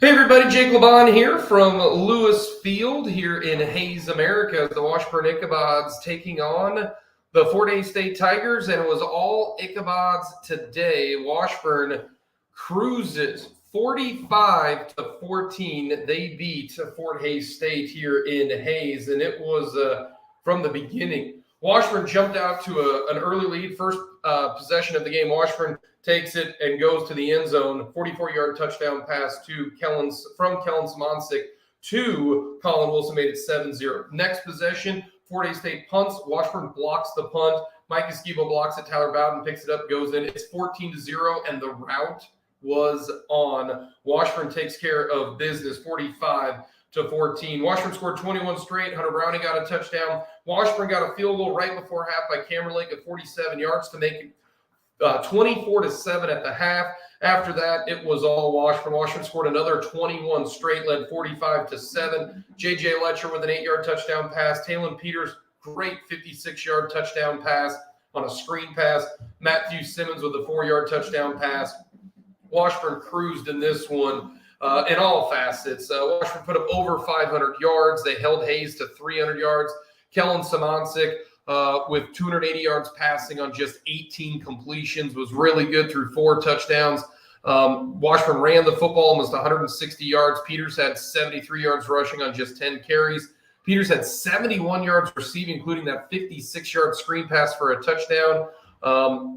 Hey everybody, Jake Laban here from Lewis Field here in Hayes, America. The Washburn Ichabods taking on the Fort Hays State Tigers, and it was all Ichabods today. Washburn cruises 45-14. They beat Fort Hays State here in Hayes, and it was from the beginning. Washburn jumped out to an early lead. First possession of the game, Washburn takes it and goes to the end zone. 44-yard touchdown pass from Kellen Simoncic to Colin Wilson, made it 7-0. Next possession, Fort Hays State punts. Washburn blocks the punt. Mike Esquivel blocks it. Tyler Bowden picks it up, goes in. It's 14-0, and the route was on. Washburn takes care of business, 45-14. Washburn scored 21 straight. Hunter Browning got a touchdown. Washburn got a field goal right before half by Cameron Lake at 47 yards to make it 24-7 at the half. After that, it was all Washburn. Washburn scored another 21 straight, led 45-7. J.J. Letcher with an 8-yard touchdown pass. Talon Peters, great 56-yard touchdown pass on a screen pass. Matthew Simmons with a 4-yard touchdown pass. Washburn cruised in this one in all facets. Washburn put up over 500 yards. They held Hayes to 300 yards. Kellen Simoncic, with 280 yards passing on just 18 completions, was really good through 4 touchdowns. Washburn ran the football almost 160 yards. Peters had 73 yards rushing on just 10 carries. Peters had 71 yards receiving, including that 56-yard screen pass for a touchdown.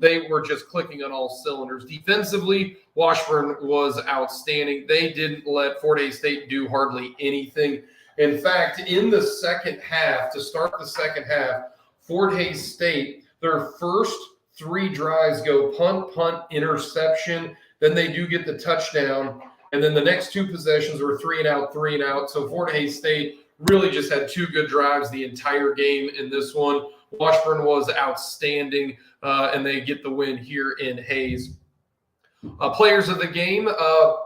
They were just clicking on all cylinders. Defensively, Washburn was outstanding. They didn't let Fort Hays State do hardly anything. In fact, in the second half, to start the second half, Fort Hays State, their first 3 drives go punt, interception. Then they do get the touchdown. And then the next 2 possessions were 3 and out. So Fort Hays State really just had 2 good drives the entire game in this one. Washburn was outstanding, and they get the win here in Hayes. Players of the game,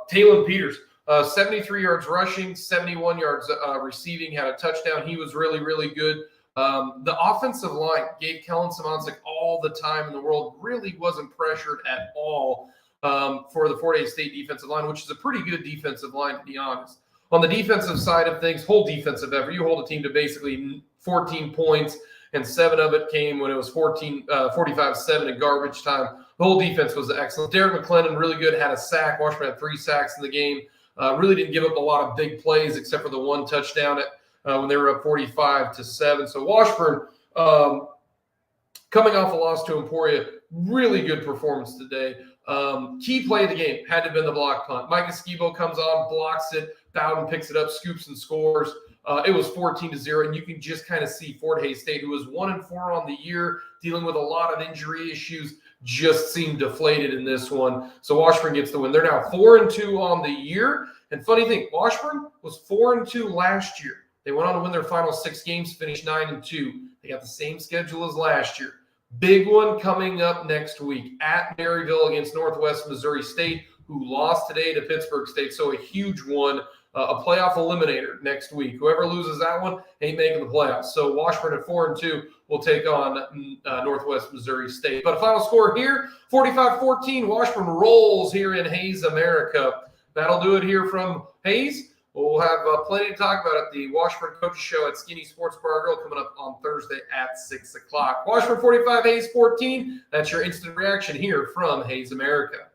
Talon Peters, 73 yards rushing, 71 yards receiving, had a touchdown. He was really, really good. The offensive line gave Kellen Simoncic all the time in the world, really wasn't pressured at all for the Fort Hays State defensive line, which is a pretty good defensive line, to be honest. On the defensive side of things, whole defensive effort, you hold a team to basically 14 points, and 7 of it came when it was 45-7 in garbage time. The whole defense was excellent. Derek McClellan, really good, had a sack. Washburn had 3 sacks in the game. Really didn't give up a lot of big plays except for the 1 touchdown when they were up 45-7. So Washburn, coming off a loss to Emporia, really good performance today. Key play of the game had to have been the block punt. Mike Esquivel comes on, blocks it. Bowden picks it up, scoops and scores. It was 14-0, and you can just kind of see Fort Hays State, who was 1-4 on the year, dealing with a lot of injury issues, just seemed deflated in this one. So Washburn gets the win. They're now 4-2 on the year. And funny thing, Washburn was 4-2 last year. They went on to win their final 6 games, finished 9-2. They got the same schedule as last year. Big one coming up next week at Maryville against Northwest Missouri State, who lost today to Pittsburgh State. So a huge one, a playoff eliminator next week. Whoever loses that one ain't making the playoffs. So Washburn at 4-2 will take on Northwest Missouri State. But a final score here, 45-14. Washburn rolls here in Hayes, America. That'll do it here from Hayes. We'll have plenty to talk about at the Washburn Coaches Show at Skinny Sports Bar and Grill coming up on Thursday at 6 o'clock. Washburn 45, Hayes 14. That's your instant reaction here from Hayes, America.